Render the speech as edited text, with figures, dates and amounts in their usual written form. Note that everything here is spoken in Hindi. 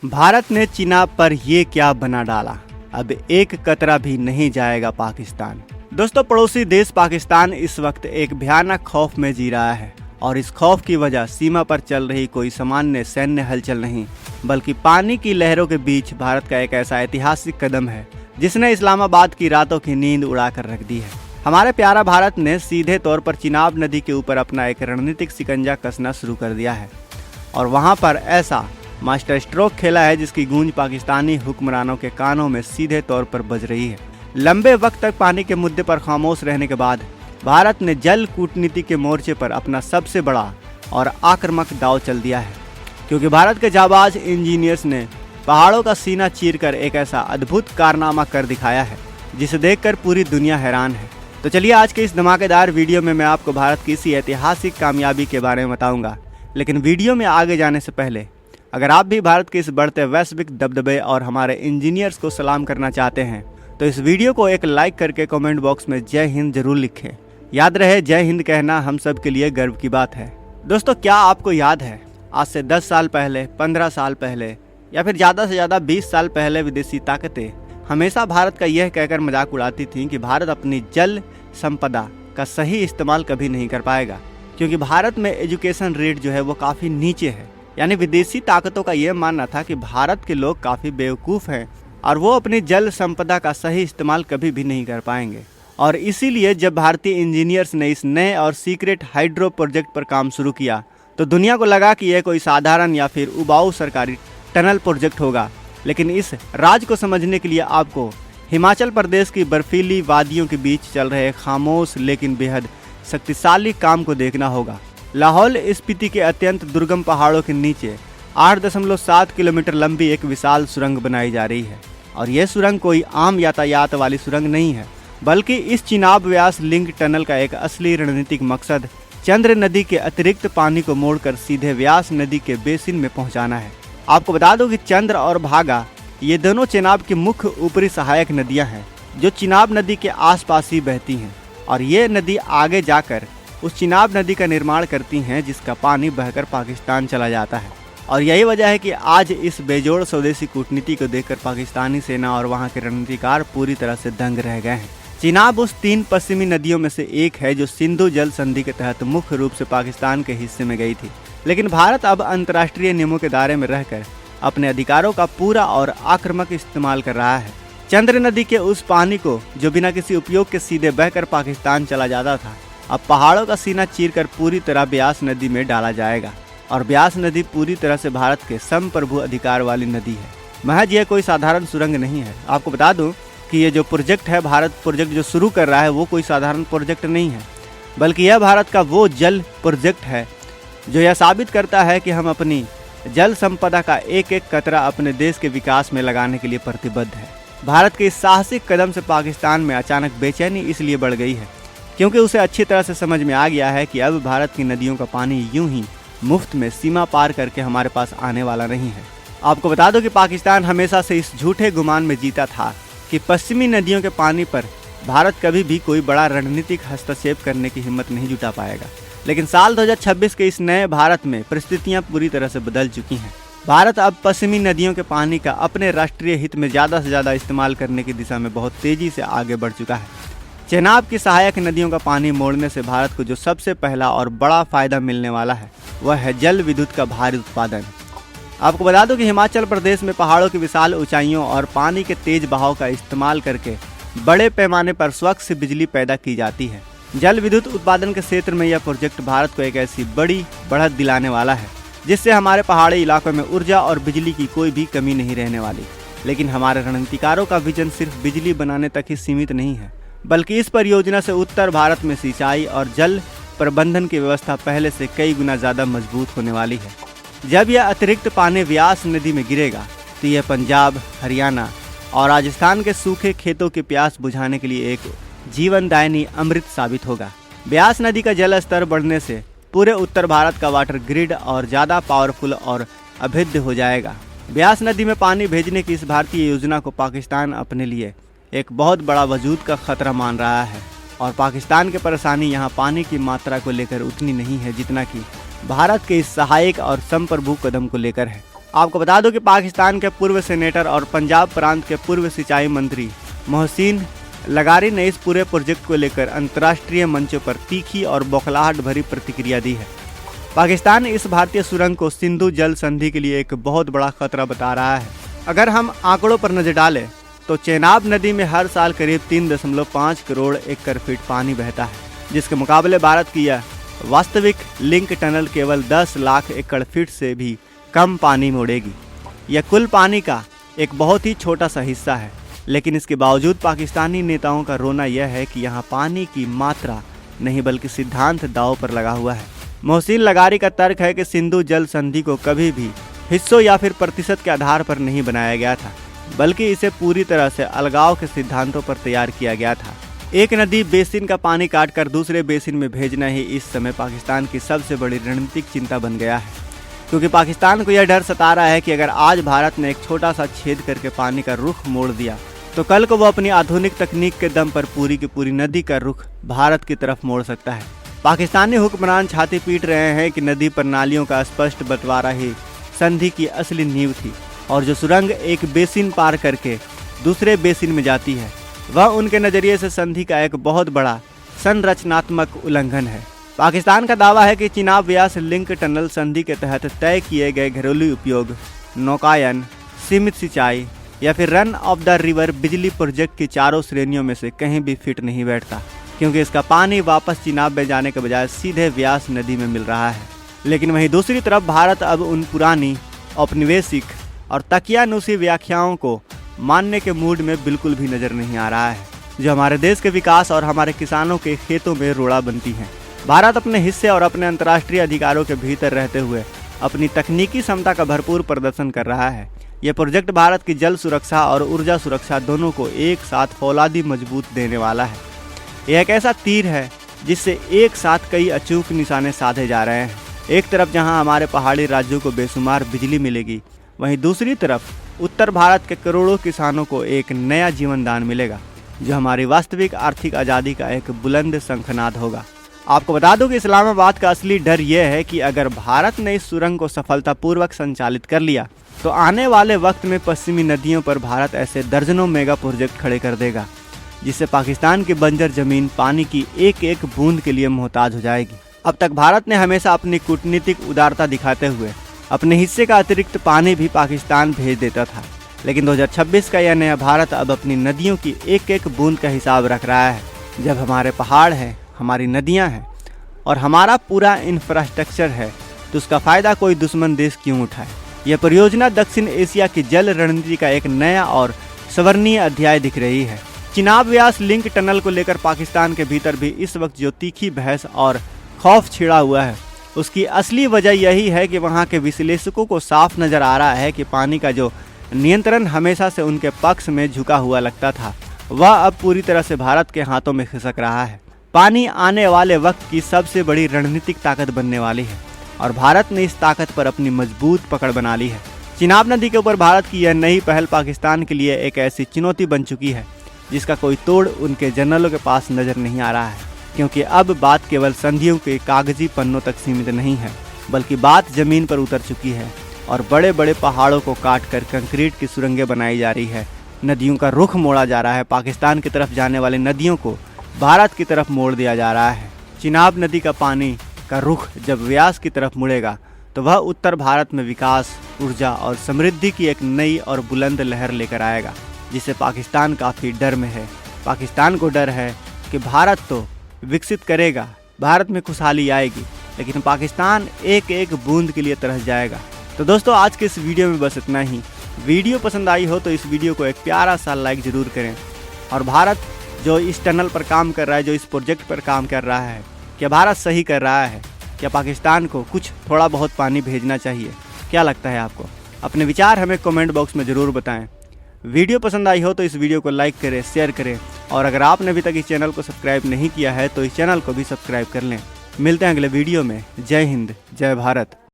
भारत ने चिनाब पर ये क्या बना डाला, अब एक कतरा भी नहीं जाएगा पाकिस्तान। दोस्तों, पड़ोसी देश पाकिस्तान इस वक्त एक भयानक खौफ में जी रहा है और इस खौफ की वजह सीमा पर चल रही कोई सामान्य सैन्य हलचल नहीं, बल्कि पानी की लहरों के बीच भारत का एक ऐसा ऐतिहासिक कदम है जिसने इस्लामाबाद की रातों की नींद उड़ा कर रख दी है। हमारे प्यारा भारत ने सीधे तौर पर चिनाब नदी के ऊपर अपना एक रणनीतिक शिकंजा कसना शुरू कर दिया है और वहां पर ऐसा मास्टर स्ट्रोक खेला है जिसकी गूंज पाकिस्तानी हुक्मरानों के कानों में सीधे तौर पर बज रही है। लंबे वक्त तक पानी के मुद्दे पर खामोश रहने के बाद भारत ने जल कूटनीति के मोर्चे पर अपना सबसे बड़ा और आक्रामक दांव चल दिया है, क्योंकि भारत के जाबाज इंजीनियर्स ने पहाड़ों का सीना चीरकर एक ऐसा अद्भुत कारनामा कर दिखाया है जिसे देखकर पूरी दुनिया हैरान है। तो चलिए आज के इस धमाकेदार वीडियो में मैं आपको भारत की इसी ऐतिहासिक कामयाबी के बारे में बताऊंगा। लेकिन वीडियो में आगे जाने से पहले अगर आप भी भारत के इस बढ़ते वैश्विक दबदबे और हमारे इंजीनियर्स को सलाम करना चाहते हैं तो इस वीडियो को एक लाइक करके कमेंट बॉक्स में जय हिंद जरूर लिखें। याद रहे, जय हिंद कहना हम सब के लिए गर्व की बात है। दोस्तों, क्या आपको याद है आज से 10 साल पहले, 15 साल पहले या फिर ज़्यादा से ज़्यादा 20 साल पहले विदेशी ताकतें हमेशा भारत का यह कहकर मजाक उड़ाती थीं कि भारत अपनी जल संपदा का सही इस्तेमाल कभी नहीं कर पाएगा, क्योंकि भारत में एजुकेशन रेट जो है वो काफ़ी नीचे है। यानी विदेशी ताकतों का यह मानना था कि भारत के लोग काफ़ी बेवकूफ़ हैं और वो अपनी जल संपदा का सही इस्तेमाल कभी भी नहीं कर पाएंगे। और इसीलिए जब भारतीय इंजीनियर्स ने इस नए और सीक्रेट हाइड्रो प्रोजेक्ट पर काम शुरू किया तो दुनिया को लगा कि यह कोई साधारण या फिर उबाऊ सरकारी टनल प्रोजेक्ट होगा। लेकिन इस राज को समझने के लिए आपको हिमाचल प्रदेश की बर्फीली वादियों के बीच चल रहे खामोश लेकिन बेहद शक्तिशाली काम को देखना होगा। लाहौल स्पीति के अत्यंत दुर्गम पहाड़ों के नीचे 8.7 किलोमीटर लंबी एक विशाल सुरंग बनाई जा रही है और यह सुरंग कोई आम यातायात वाली सुरंग नहीं है, बल्कि इस चिनाब व्यास लिंक टनल का एक असली रणनीतिक मकसद चंद्र नदी के अतिरिक्त पानी को मोड़कर सीधे व्यास नदी के बेसिन में पहुंचाना है। आपको बता दो कि चंद्र और भागा ये दोनों चिनाब की मुख्य ऊपरी सहायक नदियां हैं जो चिनाब नदी के आसपास ही बहती हैं और ये नदी आगे जाकर उस चिनाब नदी का निर्माण करती हैं जिसका पानी बहकर पाकिस्तान चला जाता है। और यही वजह है कि आज इस बेजोड़ स्वदेशी कूटनीति को देखकर पाकिस्तानी सेना और वहां के रणनीतिकार पूरी तरह से दंग रह गए हैं। चिनाब उस 3 पश्चिमी नदियों में से एक है जो सिंधु जल संधि के तहत मुख्य रूप से पाकिस्तान के हिस्से में गई थी, लेकिन भारत अब अंतर्राष्ट्रीय नियमों के दायरे में रहकर अपने अधिकारों का पूरा और आक्रामक इस्तेमाल कर रहा है। चंद्र नदी के उस पानी को जो बिना किसी उपयोग के सीधे बहकर पाकिस्तान चला जाता था, अब पहाड़ों का सीना चीरकर पूरी तरह ब्यास नदी में डाला जाएगा और ब्यास नदी पूरी तरह से भारत के संप्रभु अधिकार वाली नदी है। महज यह कोई साधारण सुरंग नहीं है। आपको बता दूं कि ये जो प्रोजेक्ट है, भारत प्रोजेक्ट जो शुरू कर रहा है, वो कोई साधारण प्रोजेक्ट नहीं है, बल्कि यह भारत का वो जल प्रोजेक्ट है जो यह साबित करता है कि हम अपनी जल संपदा का एक एक कतरा अपने देश के विकास में लगाने के लिए प्रतिबद्ध है। भारत के इस साहसिक कदम से पाकिस्तान में अचानक बेचैनी इसलिए बढ़ गई है क्योंकि उसे अच्छी तरह से समझ में आ गया है कि अब भारत की नदियों का पानी यूं ही मुफ्त में सीमा पार करके हमारे पास आने वाला नहीं है। आपको बता दो कि पाकिस्तान हमेशा से इस झूठे गुमान में जीता था कि पश्चिमी नदियों के पानी पर भारत कभी भी कोई बड़ा रणनीतिक हस्तक्षेप करने की हिम्मत नहीं जुटा पाएगा। लेकिन साल 2026 के इस नए भारत में परिस्थितियां पूरी तरह से बदल चुकी हैं। भारत अब पश्चिमी नदियों के पानी का अपने राष्ट्रीय हित में ज़्यादा से ज़्यादा इस्तेमाल करने की दिशा में बहुत तेज़ी से आगे बढ़ चुका है। चिनाब की सहायक नदियों का पानी मोड़ने से भारत को जो सबसे पहला और बड़ा फायदा मिलने वाला है वह है जल विद्युत का भारी उत्पादन। आपको बता दो कि हिमाचल प्रदेश में पहाड़ों की विशाल ऊंचाइयों और पानी के तेज बहाव का इस्तेमाल करके बड़े पैमाने पर स्वच्छ बिजली पैदा की जाती है। जल विद्युत उत्पादन के क्षेत्र में यह प्रोजेक्ट भारत को एक ऐसी बड़ी बढ़त दिलाने वाला है जिससे हमारे पहाड़ी इलाकों में ऊर्जा और बिजली की कोई भी कमी नहीं रहने वाली। लेकिन हमारे रणनीतिकारों का विजन सिर्फ बिजली बनाने तक ही सीमित नहीं है, बल्कि इस परियोजना से उत्तर भारत में सिंचाई और जल प्रबंधन की व्यवस्था पहले से कई गुना ज़्यादा मजबूत होने वाली है। जब यह अतिरिक्त पानी व्यास नदी में गिरेगा तो यह पंजाब, हरियाणा और राजस्थान के सूखे खेतों की प्यास बुझाने के लिए एक जीवनदायिनी अमृत साबित होगा। ब्यास नदी का जल स्तर बढ़ने से पूरे उत्तर भारत का वाटर ग्रिड और ज़्यादा पावरफुल और अभेद्य हो जाएगा। ब्यास नदी में पानी भेजने की इस भारतीय योजना को पाकिस्तान अपने लिए एक बहुत बड़ा वजूद का खतरा मान रहा है और पाकिस्तान की परेशानी यहाँ पानी की मात्रा को लेकर उतनी नहीं है जितना कि भारत के इस सहायक और संप्रभु कदम को लेकर है। आपको बता दूं कि पाकिस्तान के पूर्व सेनेटर और पंजाब प्रांत के पूर्व सिंचाई मंत्री मोहसिन लगारी ने इस पूरे प्रोजेक्ट को लेकर अंतर्राष्ट्रीय मंचों पर तीखी और बौखलाहट भरी प्रतिक्रिया दी है। पाकिस्तान इस भारतीय सुरंग को सिंधु जल संधि के लिए एक बहुत बड़ा खतरा बता रहा है। अगर हम आंकड़ों पर नजर डालें तो चेनाब नदी में हर साल करीब 3.5 करोड़ एकड़ फीट पानी बहता है, जिसके मुकाबले भारत की यह वास्तविक लिंक टनल केवल 10 लाख एकड़ फीट से भी कम पानी मोड़ेगी। यह कुल पानी का एक बहुत ही छोटा सा हिस्सा है, लेकिन इसके बावजूद पाकिस्तानी नेताओं का रोना यह है कि यहाँ पानी की मात्रा नहीं बल्कि सिद्धांत दांव पर लगा हुआ है। मोहसिन लगारी का तर्क है कि सिंधु जल संधि को कभी भी हिस्सों या फिर प्रतिशत के आधार पर नहीं बनाया गया था, बल्कि इसे पूरी तरह से अलगाव के सिद्धांतों पर तैयार किया गया था। एक नदी बेसिन का पानी काटकर दूसरे बेसिन में भेजना ही इस समय पाकिस्तान की सबसे बड़ी रणनीतिक चिंता बन गया है, क्योंकि पाकिस्तान को यह डर सता रहा है कि अगर आज भारत ने एक छोटा सा छेद करके पानी का रुख मोड़ दिया तो कल को वो अपनी आधुनिक तकनीक के दम पर पूरी की पूरी नदी का रुख भारत की तरफ मोड़ सकता है। पाकिस्तानी हुक्मरान छाती पीट रहे हैं कि नदी पर नालियों का स्पष्ट बंटवारा ही संधि की असली नींव थी, और जो सुरंग एक बेसिन पार करके दूसरे बेसिन में जाती है वह उनके नजरिए से संधि का एक बहुत बड़ा संरचनात्मक उल्लंघन है। पाकिस्तान का दावा है कि चिनाब व्यास लिंक टनल संधि के तहत तय किए गए घरेलू उपयोग, नौकायन, सीमित सिंचाई या फिर रन ऑफ द रिवर बिजली प्रोजेक्ट की चारों श्रेणियों में से कहीं भी फिट नहीं बैठता, क्योंकि इसका पानी वापस चिनाब में जाने के बजाय सीधे व्यास नदी में मिल रहा है। लेकिन वहीं दूसरी तरफ भारत अब उन पुरानी औपनिवेशिक और तकियानुसी व्याख्याओं को मानने के मूड में बिल्कुल भी नजर नहीं आ रहा है, जो हमारे देश के विकास और हमारे किसानों के खेतों में रोड़ा बनती हैं। भारत अपने हिस्से और अपने अंतर्राष्ट्रीय अधिकारों के भीतर रहते हुए अपनी तकनीकी क्षमता का भरपूर प्रदर्शन कर रहा है। यह प्रोजेक्ट भारत की जल सुरक्षा और ऊर्जा सुरक्षा दोनों को एक साथ फौलादी मजबूत देने वाला है। यह एक ऐसा तीर है जिससे एक साथ कई अचूक निशाने साधे जा रहे हैं। एक तरफ जहां हमारे पहाड़ी राज्यों को बेशुमार बिजली मिलेगी, वहीं दूसरी तरफ उत्तर भारत के करोड़ों किसानों को एक नया जीवन दान मिलेगा, जो हमारी वास्तविक आर्थिक आज़ादी का एक बुलंद शंखनाद होगा। आपको बता दूं कि इस्लामाबाद का असली डर यह है कि अगर भारत ने इस सुरंग को सफलतापूर्वक संचालित कर लिया तो आने वाले वक्त में पश्चिमी नदियों पर भारत ऐसे दर्जनों मेगा प्रोजेक्ट खड़े कर देगा, जिससे पाकिस्तान की बंजर जमीन पानी की एक एक बूंद के लिए मोहताज हो जाएगी। अब तक भारत ने हमेशा अपनी कूटनीतिक उदारता दिखाते हुए अपने हिस्से का अतिरिक्त पानी भी पाकिस्तान भेज देता था, लेकिन 2026 का यह नया भारत अब अपनी नदियों की एक एक बूंद का हिसाब रख रहा है। जब हमारे पहाड़ हैं, हमारी नदियां हैं और हमारा पूरा इंफ्रास्ट्रक्चर है, तो उसका फायदा कोई दुश्मन देश क्यों उठाए। यह परियोजना दक्षिण एशिया की जल रणनीति का एक नया और स्वर्णीय अध्याय दिख रही है। चिनाब व्यास लिंक टनल को लेकर पाकिस्तान के भीतर भी इस वक्त जो तीखी बहस और खौफ छिड़ा हुआ है, उसकी असली वजह यही है कि वहां के विश्लेषकों को साफ नजर आ रहा है कि पानी का जो नियंत्रण हमेशा से उनके पक्ष में झुका हुआ लगता था, वह अब पूरी तरह से भारत के हाथों में खिसक रहा है। पानी आने वाले वक्त की सबसे बड़ी रणनीतिक ताकत बनने वाली है, और भारत ने इस ताकत पर अपनी मजबूत पकड़ बना ली है। चिनाब नदी के ऊपर भारत की यह नई पहल पाकिस्तान के लिए एक ऐसी चुनौती बन चुकी है जिसका कोई तोड़ उनके जनरलों के पास नजर नहीं आ रहा है, क्योंकि अब बात केवल संधियों के कागजी पन्नों तक सीमित नहीं है, बल्कि बात जमीन पर उतर चुकी है और बड़े बड़े पहाड़ों को काट कर कंक्रीट की सुरंगें बनाई जा रही है। नदियों का रुख मोड़ा जा रहा है। पाकिस्तान की तरफ जाने वाली नदियों को भारत की तरफ मोड़ दिया जा रहा है। चिनाब नदी का पानी का रुख जब व्यास की तरफ मुड़ेगा तो वह उत्तर भारत में विकास, ऊर्जा और समृद्धि की एक नई और बुलंद लहर लेकर आएगा, जिससे पाकिस्तान काफ़ी डर में है। पाकिस्तान को डर है कि भारत तो विकसित करेगा, भारत में खुशहाली आएगी, लेकिन पाकिस्तान एक एक बूंद के लिए तरस जाएगा। तो दोस्तों, आज के इस वीडियो में बस इतना ही। वीडियो पसंद आई हो तो इस वीडियो को एक प्यारा सा लाइक ज़रूर करें। और भारत जो इस टनल पर काम कर रहा है, जो इस प्रोजेक्ट पर काम कर रहा है, क्या भारत सही कर रहा है? क्या पाकिस्तान को कुछ थोड़ा बहुत पानी भेजना चाहिए? क्या लगता है आपको? अपने विचार हमें कमेंट बॉक्स में ज़रूर बताएं। वीडियो पसंद आई हो तो इस वीडियो को लाइक करें, शेयर करें, और अगर आपने अभी तक इस चैनल को सब्सक्राइब नहीं किया है तो इस चैनल को भी सब्सक्राइब कर लें। मिलते हैं अगले वीडियो में। जय हिंद, जय भारत।